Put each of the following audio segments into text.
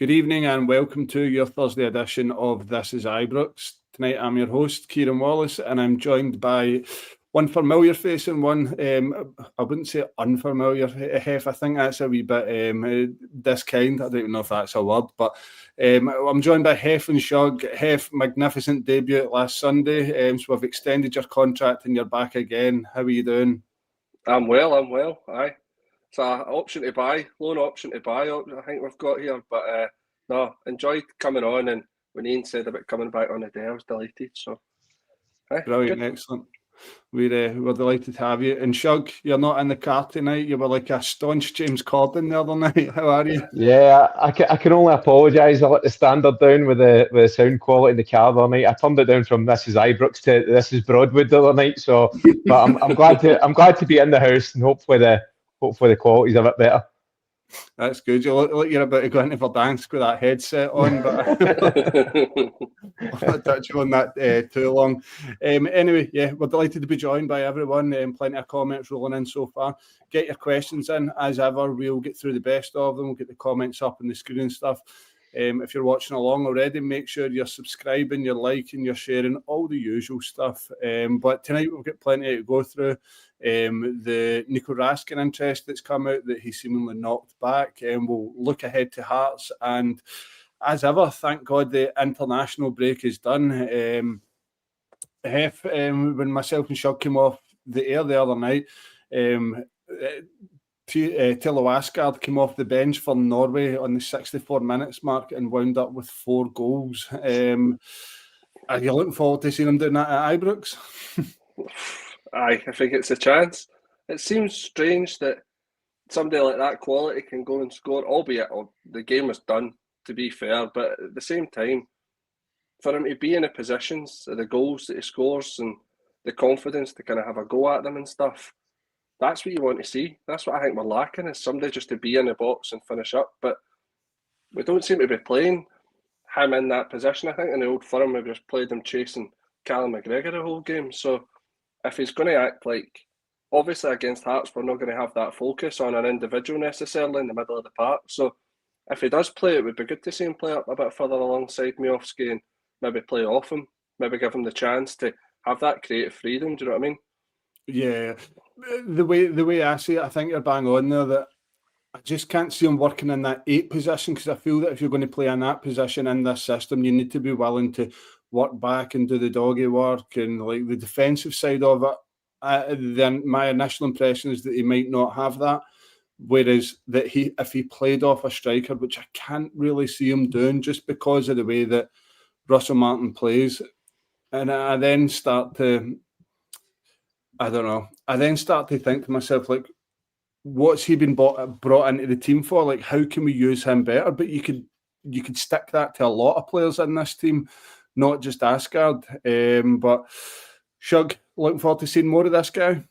Good evening and welcome to your Thursday edition of This Is Ibrox. Tonight I'm your host, Kieran Wallace, and I'm joined by one familiar face and one, I wouldn't say unfamiliar Hef. I think that's a wee bit this kind. I don't even know if that's a word, but I'm joined by Hef and Shug. Hef, magnificent debut last Sunday, so we've extended your contract and you're back again. How are you doing? I'm well, aye. It's an option to buy, loan option to buy, I think we've got here. But no, enjoyed coming on, and when Ian said about coming back on the day, I was delighted. So, brilliant, good. Excellent. We're delighted to have you. And Shug, you're not in the car tonight. You were like a staunch James Corden the other night. How are you? Yeah, I can only apologise. I let the standard down with the sound quality in the car the other night. I turned it down from This Is Ibrox to This Is Broadwood the other night. So, but I'm glad to be in the house, and hopefully the quality's a bit better. That's good. You look like you're about to go into Verdansk with that headset on, but I'll not touch you on that too long. Anyway, yeah, we're delighted to be joined by everyone. Plenty of comments rolling in so far. Get your questions in, as ever. We'll get through the best of them. We'll get the comments up on the screen and stuff. If you're watching along already, make sure you're subscribing, you're liking, you're sharing, all the usual stuff. But tonight we've got plenty to go through. The Nico Raskin interest that's come out that he seemingly knocked back, and we'll look ahead to Hearts. And as ever, thank God the international break is done. Hef, when myself and Shug came off the air the other night, Tilo Asgard came off the bench for Norway on the 64 minutes mark and wound up with 4 goals. Are you looking forward to seeing him doing that at Ibrox? Aye, I think it's a chance. It seems strange that somebody like that quality can go and score, albeit the game was done, to be fair, but at the same time, for him to be in the positions, the goals that he scores and the confidence to kind of have a go at them and stuff, that's what you want to see. That's what I think we're lacking, is somebody just to be in the box and finish up. But we don't seem to be playing him in that position. I think in the old firm we just played him chasing Callum McGregor the whole game. So if he's going to act like, obviously against Hearts, we're not going to have that focus on an individual necessarily in the middle of the park. So if he does play, it would be good to see him play up a bit further alongside Miofsky and maybe play off him, maybe give him the chance to have that creative freedom. Do you know what I mean? Yeah. The way I see it, I think you're bang on there, that I just can't see him working in that 8 position, because I feel that if you're going to play in that position in this system, you need to be willing to work back and do the doggy work and like the defensive side of it. Then my initial impression is that he might not have that. Whereas that if he played off a striker, which I can't really see him doing just because of the way that Russell Martin plays, and I then start to, I don't know, I then start to think to myself, like, what's he been brought into the team for? Like, how can we use him better? But you could stick that to a lot of players in this team, not just Asgard. But Shug, looking forward to seeing more of this guy.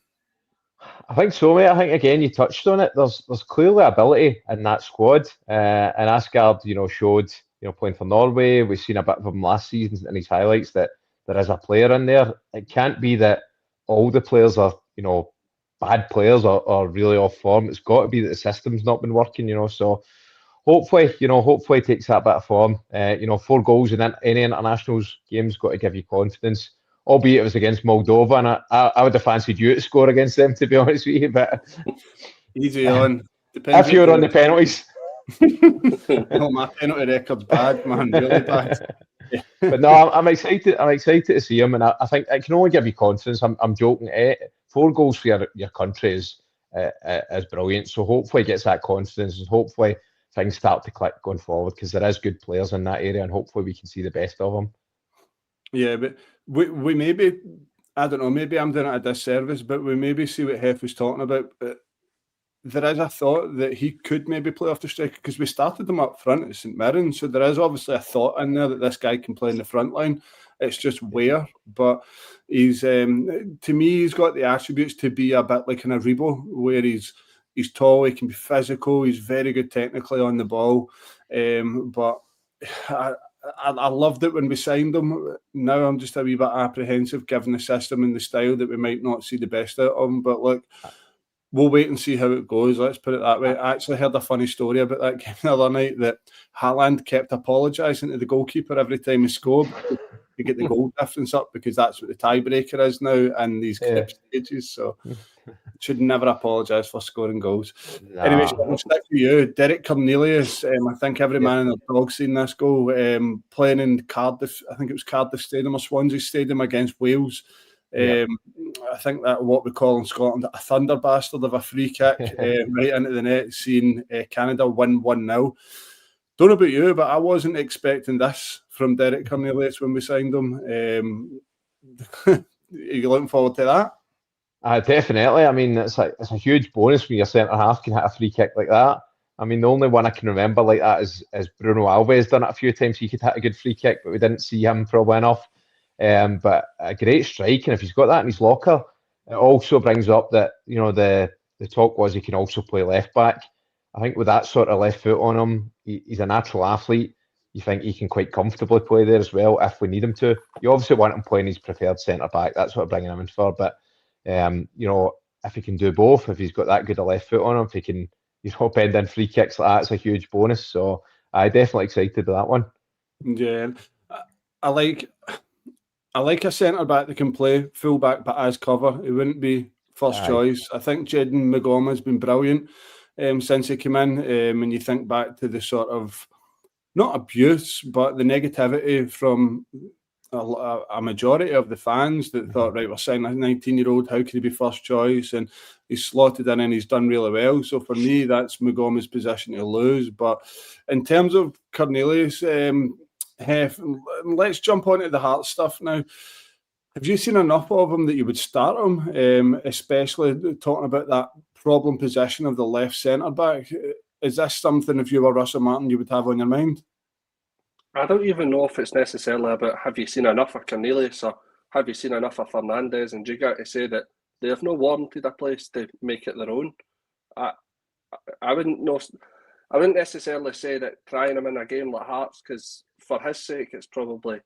I think so, mate. I think again you touched on it. There's clearly ability in that squad, and Asgard, showed playing for Norway. We've seen a bit of him last season in his highlights that there is a player in there. It can't be that all the players are bad players or really off form. It's got to be that the system's not been working. So hopefully he takes that bit of form. 4 goals in any internationals game's got to give you confidence. Albeit it was against Moldova, and I would have fancied you to score against them, to be honest with you. But easy on. Depends if you're on the penalties. No, my penalty record's bad, man, really bad. But no, I'm excited. I'm excited to see him, and I think it can only give you confidence. I'm joking. 4 goals for your country is brilliant. So hopefully he gets that confidence, and hopefully things start to click going forward, because there is good players in that area, and hopefully we can see the best of them. Yeah, but we maybe, I don't know, maybe I'm doing it a disservice, but we maybe see what Hef was talking about. There is a thought that he could maybe play off the striker, because we started him up front at St Mirren, so there is obviously a thought in there that this guy can play in the front line. It's just where, but he's to me, he's got the attributes to be a bit like an Aribo, where he's tall, he can be physical, he's very good technically on the ball, but I loved it when we signed him. Now I'm just a wee bit apprehensive, given the system and the style, that we might not see the best out of him. But look, we'll wait and see how it goes. Let's put it that way. I actually heard a funny story about that game the other night, that Haaland kept apologising to the goalkeeper every time he scored to get the goal difference up, because that's what the tiebreaker is now in these group stages. So should never apologise for scoring goals. Nah. Anyway, so we'll stick with you. Derek Cornelius, I think every man in the dog's seen this goal, playing in Cardiff, I think it was Cardiff Stadium or Swansea Stadium against Wales. I think that what we call in Scotland a thunder bastard of a free kick right into the net, seeing Canada win 1-0. Don't know about you, but I wasn't expecting this from Derek Cornelius when we signed him. Are you looking forward to that? Definitely. I mean, it's a huge bonus when your centre half can hit a free kick like that. I mean, the only one I can remember like that is Bruno Alves done it a few times. He could hit a good free kick, but we didn't see him probably enough. But a great strike, and if he's got that in his locker, it also brings up that, you know, the talk was he can also play left back. I think with that sort of left foot on him, he's a natural athlete. You think he can quite comfortably play there as well if we need him to. You obviously want him playing his preferred centre back. That's what I'm bringing him in for. But you know, if he can do both, if he's got that good a left foot on him, if he can, you know, bend in free kicks like that, it's a huge bonus. So I'm definitely excited with that one. Yeah, I like a centre back that can play full back, but as cover, it wouldn't be first choice. I think Jaden Magoma has been brilliant since he came in. When you think back to the sort of, not abuse, but the negativity from a majority of the fans that thought, right, we're signing a 19-year-old, how can he be first choice? And he's slotted in and he's done really well. So for me, that's Magoma's position to lose. But in terms of Cornelius, let's jump on to the Hearts stuff now. Have you seen enough of him that you would start him, especially talking about that problem position of the left centre-back? Is this something, if you were Russell Martin, you would have on your mind? I don't even know if it's necessarily about have you seen enough of Cornelius or have you seen enough of Fernandes and Giga to say that they have no warranted a place to make it their own. I wouldn't necessarily say that trying him in a game like Hearts, because for his sake it's probably,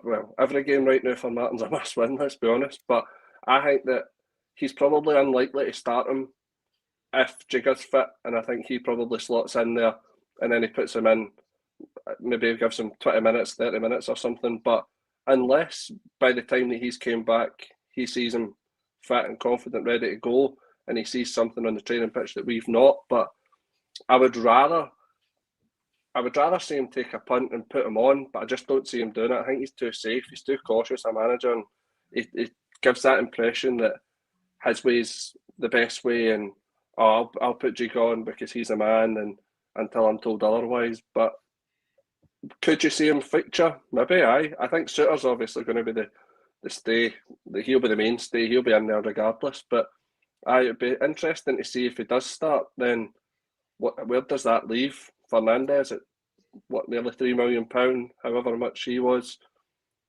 well, every game right now for Martin's a must win, let's be honest, but I think that he's probably unlikely to start him if Jigger's fit, and I think he probably slots in there and then he puts him in, maybe gives him 20 minutes, 30 minutes or something. But unless by the time that he's came back, he sees him fit and confident, ready to go, and he sees something on the training pitch that we've not. But I would rather see him take a punt and put him on, but I just don't see him doing it. I think he's too safe, he's too cautious a manager, and he gives that impression that his way's the best way, and I'll put Jig on because he's a man, and until I'm told otherwise. But could you see him feature? Maybe. I think Suter's obviously going to be the stay. He'll be the mainstay. He'll be in there regardless. But it'd be interesting to see if he does start. Then where does that leave Fernandes at nearly £3 million, however much he was,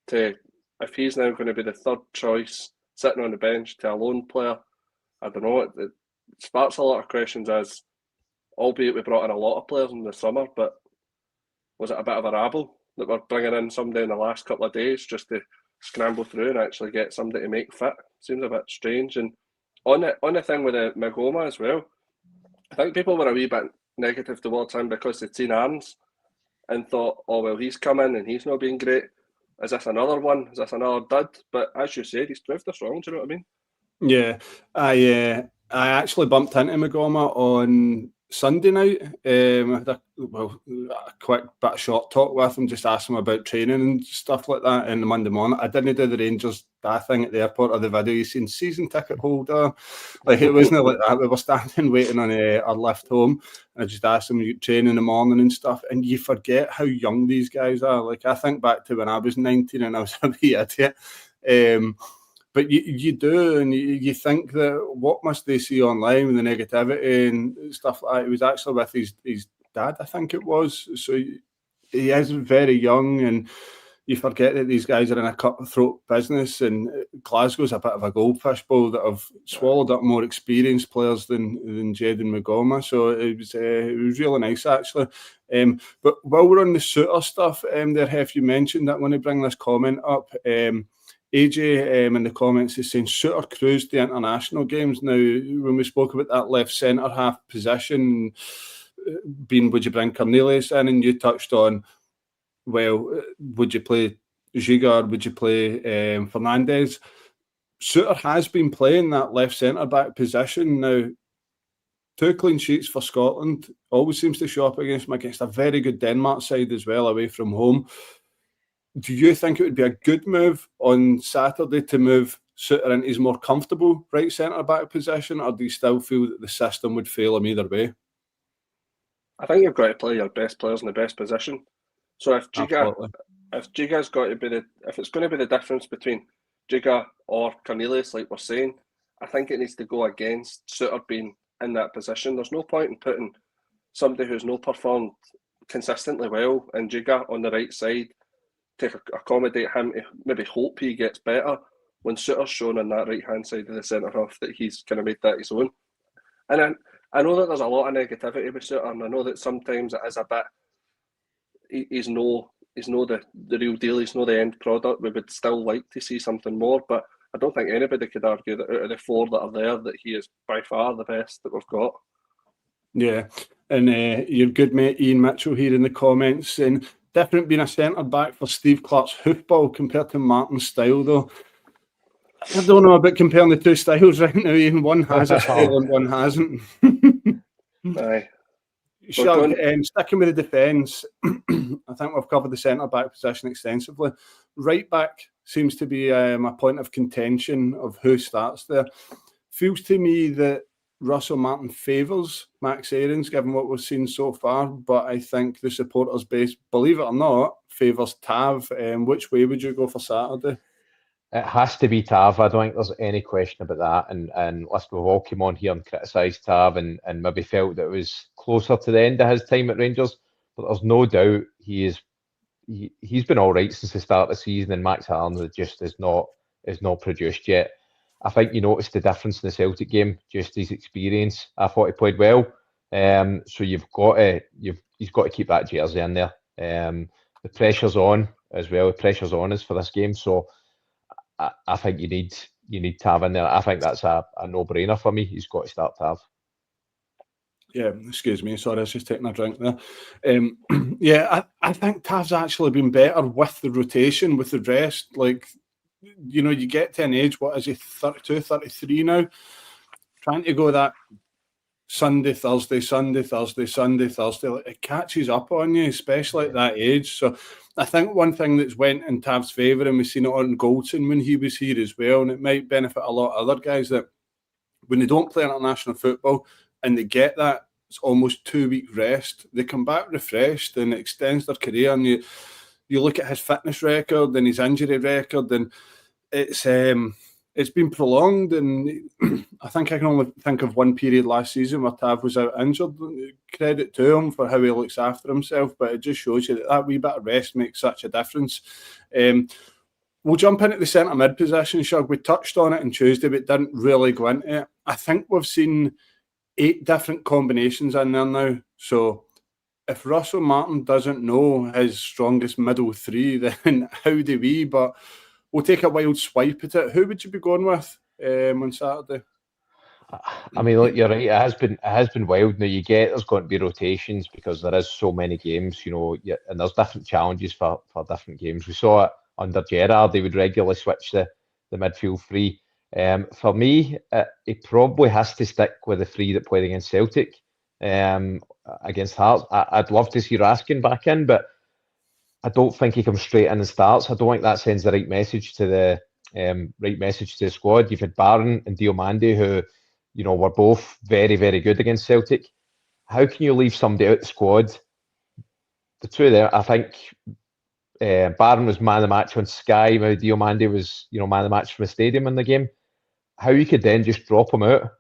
to if he's now going to be the third choice sitting on the bench to a lone player? I don't know. It sparks a lot of questions, as albeit we brought in a lot of players in the summer, but was it a bit of a rabble that we're bringing in somebody in the last couple of days just to scramble through and actually get somebody to make fit? Seems a bit strange. And on the thing with the Magoma as well, I think people were a wee bit negative towards him because they'd seen Arns and thought, oh, well, he's come in and he's not been great. Is this another one? Is this another dud? But as you said, he's proved us wrong. Do you know what I mean? Yeah, I actually bumped into Magoma on Sunday night. I had a quick bit of short talk with him, just asked him about training and stuff like that. And the Monday morning, I didn't do the Rangers that thing at the airport or the video you seen, season ticket holder. Like, it wasn't like that. We were standing waiting on our lift home, and I just asked him, you train in the morning and stuff, and you forget how young these guys are. Like, I think back to when I was 19 and I was a wee idiot. But you do, and you think that what must they see online with the negativity and stuff like that. He was actually with his dad, I think it was. So he is very young, and you forget that these guys are in a cutthroat business, and Glasgow's a bit of a goldfish bowl that have swallowed up more experienced players than Jaden Magoma. So it was really nice, actually. But while we're on the Suter stuff, there, Hef, you mentioned that when I bring this comment up, AJ in the comments is saying Suter cruised the international games. Now, when we spoke about that left centre half position being, would you bring Cornelius in, and you touched on, well, would you play Giga, would you play Fernandes? Suter has been playing that left centre back position now. 2 clean sheets for Scotland, always seems to show up against a very good Denmark side as well, away from home. Do you think it would be a good move on Saturday to move Suter into his more comfortable right centre back position, or do you still feel that the system would fail him either way? I think you've got to play your best players in the best position. So if Giga's got to be if it's going to be the difference between Giga or Cornelius, like we're saying, I think it needs to go against Suter being in that position. There's no point in putting somebody who's not performed consistently well in Giga on the right side to accommodate him to maybe hope he gets better when Suter's shown on that right hand side of the centre half that he's kind of made that his own. And I know that there's a lot of negativity with Suter, and I know that sometimes it is a bit, he's no the real deal, he's no the end product. We would still like to see something more, but I don't think anybody could argue that out of the 4 that are there, that he is by far the best that we've got. Yeah, and your good mate Ian Mitchell here in the comments saying, different being a centre back for Steve Clarke's hoofball compared to Martin's style, though. I don't know about comparing the 2 styles right now, Ian. One has a style and one hasn't. Aye. Shug, sticking with the defence, I think we've covered the centre back position extensively. Right back seems to be a point of contention of who starts there. Feels to me that Russell Martin favours Max Aarons, given what we've seen so far, but I think the supporters base, believe it or not, favours Tav. Which way would you go for Saturday? It has to be Tav. I don't think there's any question about that. And listen, we've all come on here and criticised Tav and maybe felt that it was closer to the end of his time at Rangers. But there's no doubt he's been all right since the start of the season, and Max Harlan just is not produced yet. I think you noticed the difference in the Celtic game, just his experience. I thought he played well. So he's got to keep that jersey in there. The pressure's on as well. The pressure's on us for this game. So I think you need Tav in there. I think that's a no-brainer for me. He's got to start Tav. Yeah, excuse me. Sorry, I was just taking a drink there. Yeah, I think Tav's actually been better with the rotation, with the rest. Like, you know, you get to an age, what is he, 32, 33 now? Trying to go that Sunday, Thursday, Sunday, Thursday, Sunday, Thursday, like, it catches up on you, especially at that age. So I think one thing that's went in Tav's favour, and we've seen it on Goldson when he was here as well, and it might benefit a lot of other guys, that when they don't play international football and they get that, it's almost 2-week rest, they come back refreshed and it extends their career. And you look at his fitness record and his injury record, and it's been prolonged. And I think I can only think of one period last season where Tav was out injured. Credit to him for how he looks after himself, but it just shows you that wee bit of rest makes such a difference. We'll jump into the centre mid position, Shug. We touched on it on Tuesday, but didn't really go into it. I think we've seen 8 different combinations in there now. So if Russell Martin doesn't know his strongest middle 3, then how do we? But we'll take a wild swipe at it. Who would you be going with on Saturday? I mean, look, you're right. It has been wild. Now there's going to be rotations because there is so many games, you know, and there's different challenges for different games. We saw it under Gerrard; they would regularly switch the midfield 3. For me, he probably has to stick with the 3 that played against Celtic, against Hearts. I'd love to see Raskin back in, but I don't think he comes straight in and starts. I don't think that sends the right message to the squad. You've had Barron and Diomande, who, you know, were both very, very good against Celtic. How can you leave somebody out the squad? The two there, I think. Barron was man of the match on Sky. Diomande was, you know, man of the match from the stadium in the game. How you could then just drop him out,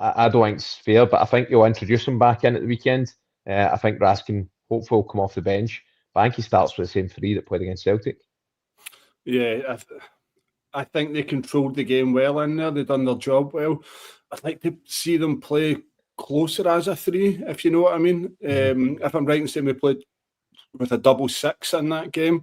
I don't think it's fair. But I think you'll introduce him back in at the weekend. I think Raskin hopefully will come off the bench. But I think he starts with the same 3 that played against Celtic. Yeah, I think they controlled the game well in there. They've done their job well. I'd like to see them play closer as a 3, if you know what I mean. If I'm right in saying we played with a double 6 in that game,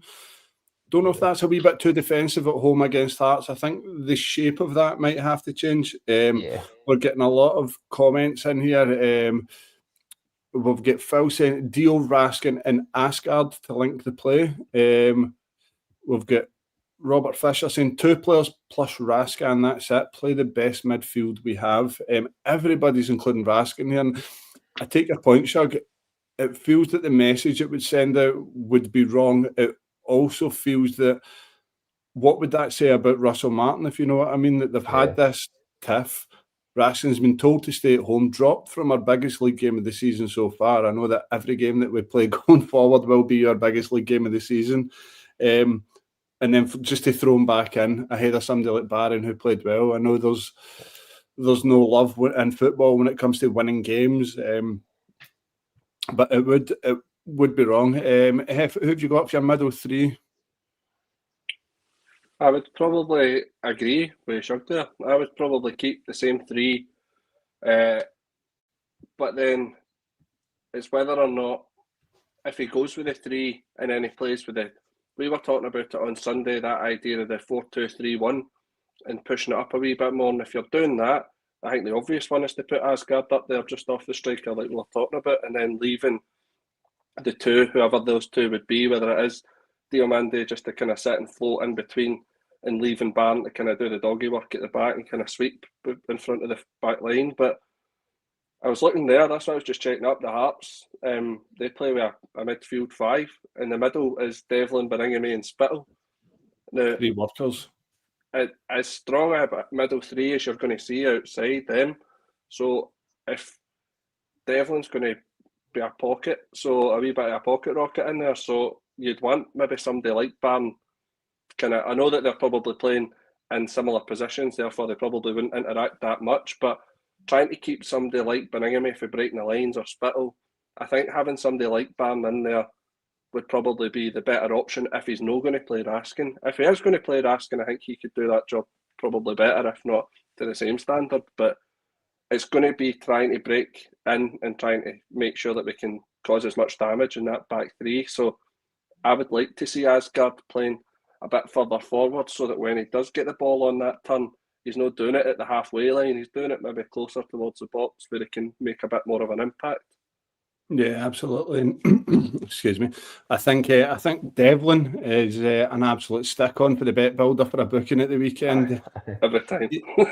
don't know if that's a wee bit too defensive at home against Hearts. I think the shape of that might have to change. We're getting a lot of comments in here. We've got Phil saying Dio, Raskin and Asgard to link the play. We've got Robert Fisher saying 2 players plus Raskin, that's it. Play the best midfield we have. Everybody's including Raskin here. And I take your point, Shug. It feels that the message it would send out would be wrong. It also feels that what would that say about Russell Martin, if you know what I mean? That they've had this tiff. Raskin's been told to stay at home, dropped from our biggest league game of the season so far. I know that every game that we play going forward will be our biggest league game of the season. And then just to throw him back in ahead of somebody like Barron who played well. I know there's no love in football when it comes to winning games. But it would be wrong. Who have you got for your middle three? I would probably agree with Shug there. I would probably keep the same 3. But then it's whether or not, if he goes with the 3 and then he plays with the... We were talking about it on Sunday, that idea of the 4-2-3-1 and pushing it up a wee bit more. And if you're doing that, I think the obvious one is to put Asgard up there just off the striker like we were talking about, and then leaving the 2, whoever those 2 would be, whether it is Diomande just to kind of sit and float in between, and leaving Barn to kind of do the doggy work at the back and kind of sweep in front of the back line. But I was looking there, that's why I was just checking up the Hearts. They play with a midfield 5. In the middle is Devlin, Birmingham and Spittle. Now, 3 workers. As strong a middle 3 as you're going to see outside them. So if Devlin's going to be a pocket, so a wee bit of a pocket rocket in there, so you'd want maybe somebody like Barn. I know that they're probably playing in similar positions, therefore they probably wouldn't interact that much, but trying to keep somebody like Birmingham for breaking the lines or Spittle, I think having somebody like Barn in there would probably be the better option if he's not going to play Raskin. If he is going to play Raskin, I think he could do that job probably better, if not to the same standard. But it's going to be trying to break in and trying to make sure that we can cause as much damage in that back 3. So I would like to see Asgard playing a bit further forward so that when he does get the ball on that turn, he's not doing it at the halfway line. He's doing it maybe closer towards the box where he can make a bit more of an impact. Yeah, absolutely. Excuse me. I think Devlin is an absolute stick-on for the bet builder for a booking at the weekend. Every time.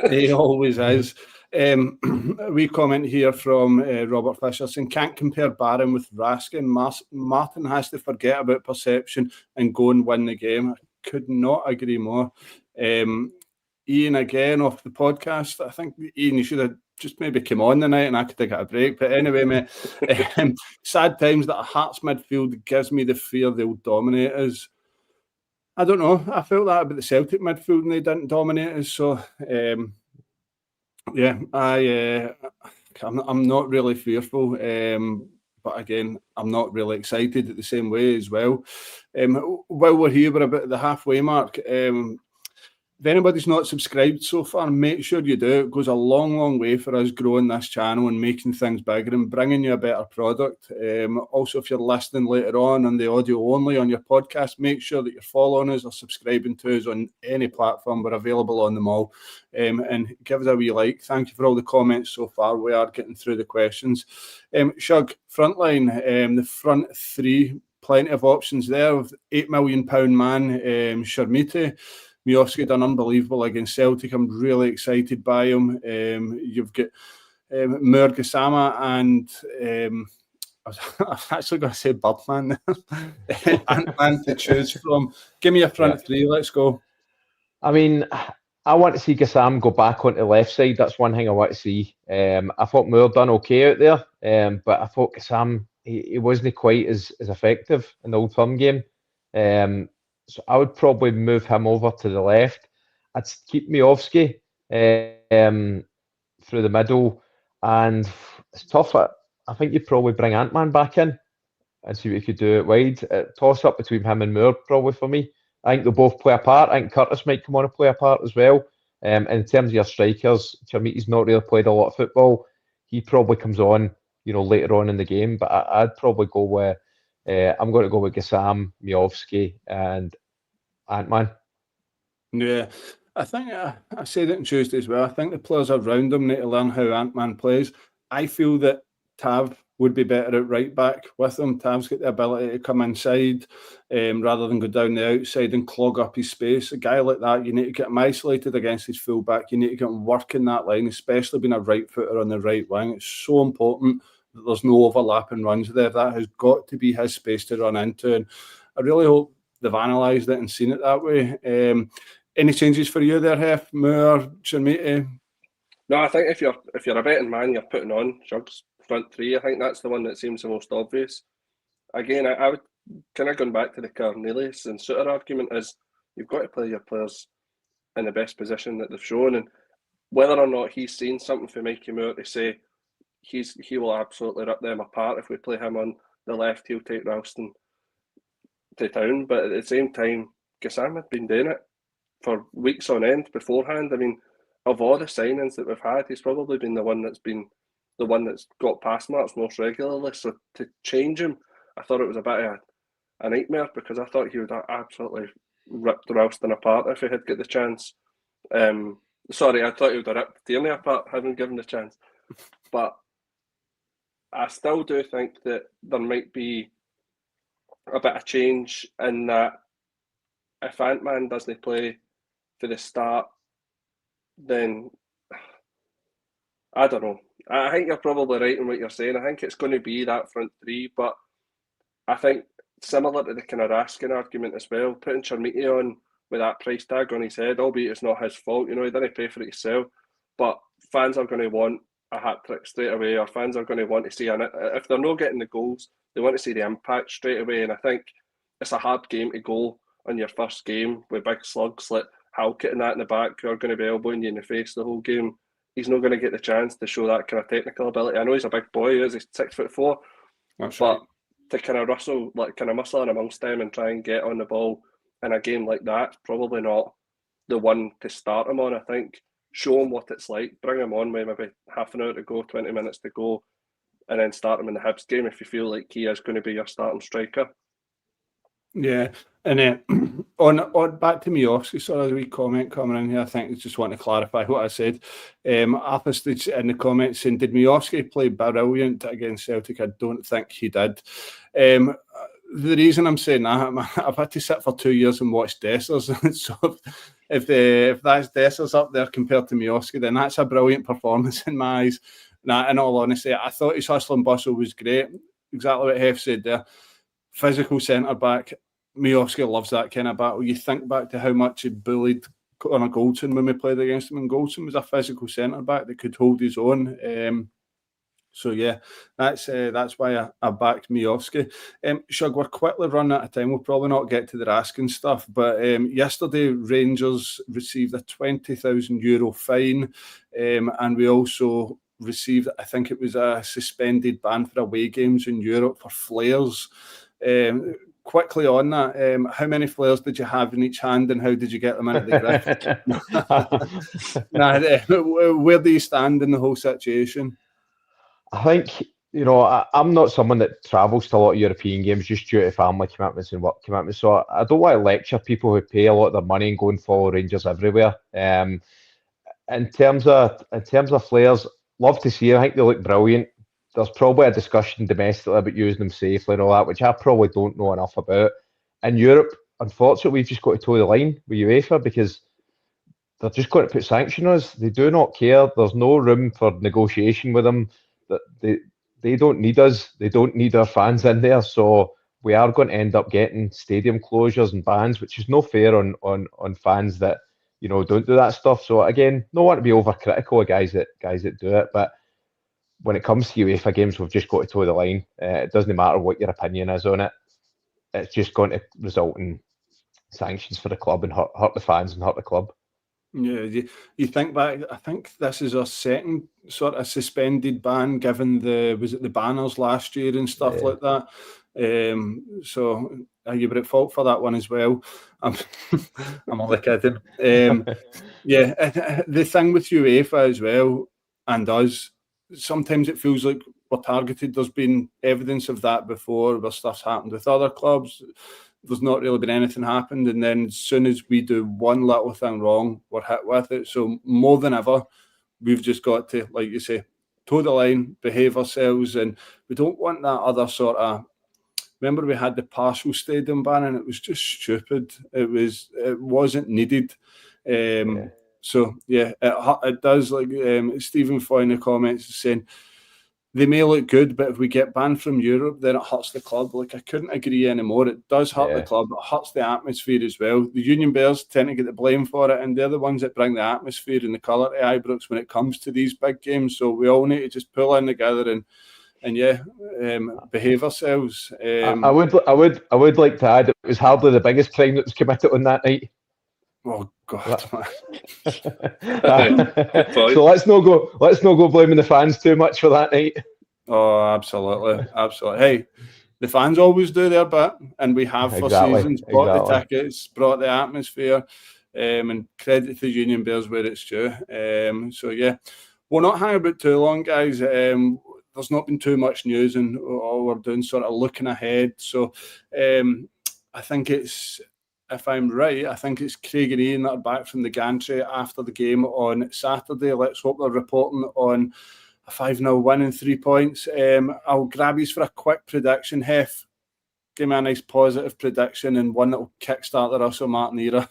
He always is. We comment here from Robert Fisher saying, can't compare Barron with Raskin. Martin has to forget about perception and go and win the game. I could not agree more. Ian, again, off the podcast. I think, Ian, you should have just maybe come on the night and I could take a break. But anyway, mate, sad times that a Hearts midfield gives me the fear they'll dominate us. I don't know. I felt that about the Celtic midfield and they didn't dominate us. So, yeah, I'm not really fearful. But again, I'm not really excited at the same way as well. While we're here, we're about the halfway mark. If anybody's not subscribed so far, make sure you do. It goes a long, long way for us growing this channel and making things bigger and bringing you a better product. Also, if you're listening later on the audio only on your podcast, make sure that you're following us or subscribing to us on any platform. We're available on them all. And give us a wee like. Thank you for all the comments so far. We are getting through the questions. Shug, frontline, the front 3, plenty of options there. With £8 million man, Sharmite. Miovski done unbelievable against Celtic. I'm really excited by him. You've got Murgasama and I was actually going to say Birdman. Ant-Man to choose from. Give me a front 3. Let's go. I mean, I want to see Gassam go back onto the left side. That's one thing I want to see. I thought Moore done okay out there, but I thought Gassam, he wasn't quite as effective in the Old Firm game. So I would probably move him over to the left. I'd keep Miovski through the middle. And it's tough. I think you'd probably bring Ant-Man back in and see if you do it wide. Toss up between him and Moore probably for me. I think they'll both play a part. I think Curtis might come on and play a part as well. In terms of your strikers, Chermiti's not really played a lot of football. He probably comes on, later on in the game. But I'd probably go with... I'm going to go with Gassam, Miovski, and Ant-Man. Yeah, I think I said it on Tuesday as well. I think the players around him need to learn how Ant-Man plays. I feel that Tav would be better at right back with him. Tav's got the ability to come inside rather than go down the outside and clog up his space. A guy like that, you need to get him isolated against his fullback. You need to get him working that line, especially being a right footer on the right wing. It's so important that there's no overlapping runs there. That has got to be his space to run into. And I really hope they've analysed it and seen it that way. Any changes for you there, Hef, Moore, Shermiti? No, I think if you're a betting man, you're putting on Shug's front three. I think that's the one that seems the most obvious. Again, I would kind of going back to the Cornelius and Suter argument is you've got to play your players in the best position that they've shown, and whether or not he's seen something for Mikey Moore to say he will absolutely rip them apart if we play him on the left. He'll take Ralston to town, but at the same time, Gassam had been doing it for weeks on end beforehand. I mean, of all the signings that we've had, he's probably been the one that's got pass marks most regularly. So to change him, I thought it was a bit of a nightmare because I thought he would have absolutely ripped Ralston apart if he had got the chance. Sorry, I thought he would have ripped Tierney apart, having given the chance. But I still do think that there might be a bit of change in that if Ant-Man doesn't play for the start, then I don't know. I think you're probably right in what you're saying. I think it's going to be that front three, but I think similar to the kind of Raskin argument as well, putting Shermiti on with that price tag on his head, albeit it's not his fault, he didn't pay for it himself, but fans are going to want a hat-trick straight away, or fans are going to want to see, and if they're not getting the goals, they want to see the impact straight away, and I think it's a hard game to go on your first game with big slugs like Halkett and that in the back who are going to be elbowing you in the face the whole game. He's not going to get the chance to show that kind of technical ability. I know he's a big boy, he's 6'4", That's but right. to kind of muscle in amongst them and try and get on the ball in a game like that, probably not the one to start him on. I think show him what it's like, bring him on with maybe half an hour to go, 20 minutes to go, and then start him in the Hibs game if you feel like he is going to be your starting striker. Yeah, and then on back to Miovski, sorry, a wee comment coming in here. I think I just want to clarify what I said. Arthur stood in the comments saying, did Miovski play brilliant against Celtic? I don't think he did. The reason I'm saying that, I've had to sit for 2 years and watch Dessers. So if that's Dessers up there compared to Miovski, then that's a brilliant performance in my eyes. Nah, in all honesty, I thought his hustle and bustle was great. Exactly what Hef said there. Physical centre-back. Miovski loves that kind of battle. You think back to how much he bullied Connor Goldson when we played against him, and Goldson was a physical centre-back that could hold his own. So yeah, that's why I backed Miovski. Shug, we're quickly running out of time. We'll probably not get to the Raskin stuff, but yesterday Rangers received a €20,000 fine, and we also received, I think it was a suspended ban for away games in Europe for flares. Quickly on that, how many flares did you have in each hand, and how did you get them into the grip? Where do you stand in the whole situation? I think, I'm not someone that travels to a lot of European games just due to family commitments and work commitments. So I don't want to lecture people who pay a lot of their money and go and follow Rangers everywhere. In terms of flares, love to see them. I think they look brilliant. There's probably a discussion domestically about using them safely and all that, which I probably don't know enough about. In Europe, unfortunately, we've just got to toe the line with UEFA because they're just going to put sanctions on us. They do not care. There's no room for negotiation with them. They don't need us. They don't need our fans in there. So we are going to end up getting stadium closures and bans, which is no fair on fans that don't do that stuff. So again, no want to be overcritical of guys that do it, but when it comes to UEFA games, we've just got to toe the line. It doesn't matter what your opinion is on it. It's just going to result in sanctions for the club and hurt the fans and hurt the club. Yeah, you think back, I think this is our second sort of suspended ban, given the banners last year and stuff like that. So you were at fault for that one as well. I'm only kidding. Yeah, the thing with UEFA as well and us, sometimes it feels like we're targeted. There's been evidence of that before, where stuff's happened with other clubs. there's not really been anything happened. And then as soon as we do one little thing wrong, we're hit with it. So more than ever, we've just got to, like you say, toe the line, behave ourselves, and we don't want that other sort of. Remember, we had the partial stadium ban, and it was just stupid. It wasn't needed. So yeah, it does. Like Stephen Foy in the comments is saying, they may look good, but if we get banned from Europe, then it hurts the club. Like, I couldn't agree anymore. It does hurt the club. It hurts the atmosphere as well. The Union Bears tend to get the blame for it, and they're the ones that bring the atmosphere and the colour to Ibrox when it comes to these big games. So we all need to just pull in together and behave ourselves. I would like to add, it was hardly the biggest crime that was committed on that night. Oh God, man. So let's not go blaming the fans too much for that night. Oh, absolutely. Hey, the fans always do their bit, and we have for seasons. Brought the tickets, brought the atmosphere, and credit to the Union Bears where it's due. So yeah, we'll not hang about too long, guys. There's not been too much news, and all we're doing sort of looking ahead. So I think it's, if I'm right, I think it's Craig and Ian that are back from the gantry after the game on Saturday. Let's hope they're reporting on a 5-0 win and 3 points. I'll grab you for a quick prediction. Hef, give me a nice positive prediction and one that will kickstart the Russell Martin era.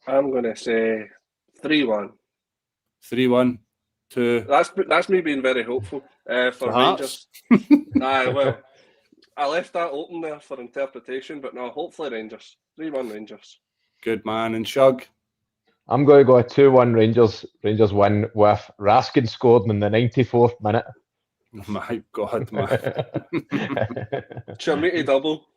I'm going to say 3-1. 3-1 to... That's me being very hopeful for Rangers. Well, I left that open there for interpretation, but no, hopefully Rangers. 3-1 Rangers. Good man. And Shug? I'm going to go a 2-1 Rangers. Rangers win with Raskin scored in the 94th minute. Oh my God, man. Chamiti double.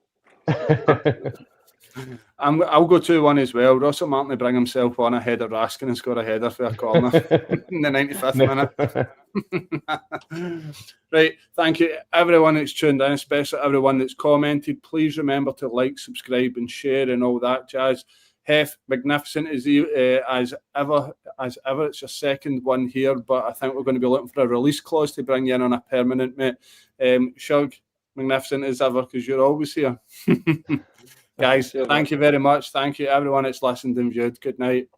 I'll go 2-1 as well. Russell Martin will bring himself on ahead of Raskin and score a header for a corner in the 95th minute. Right, thank you everyone that's tuned in, especially everyone that's commented. Please remember to like, subscribe and share and all that jazz. Hef, magnificent as ever. It's your second one here, but I think we're going to be looking for a release clause to bring you in on a permanent, mate. Shug, magnificent as ever, because you're always here. Guys, thank you very much. Thank you everyone that's listened and viewed. Good night.